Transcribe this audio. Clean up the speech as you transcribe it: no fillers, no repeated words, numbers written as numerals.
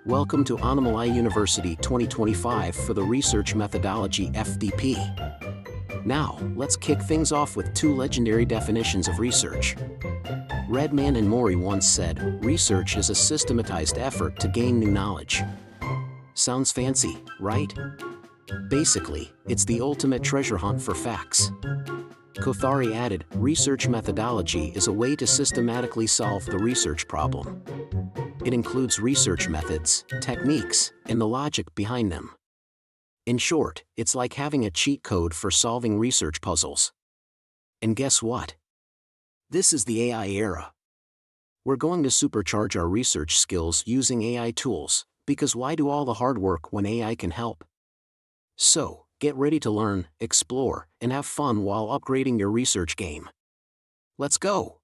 Welcome to Animal University 2025 for the Research Methodology FDP. Now, let's kick things off with two legendary definitions of research. Redman and Mori once said, research is a systematized effort to gain new knowledge. Sounds fancy, right? Basically, it's the ultimate treasure hunt for facts. Kothari added, research methodology is a way to systematically solve the research problem. It includes research methods, techniques, and the logic behind them. In short, it's like having a cheat code for solving research puzzles. And guess what? This is the AI era. We're going to supercharge our research skills using AI tools, because why do all the hard work when AI can help? So, get ready to learn, explore, and have fun while upgrading your research game. Let's go!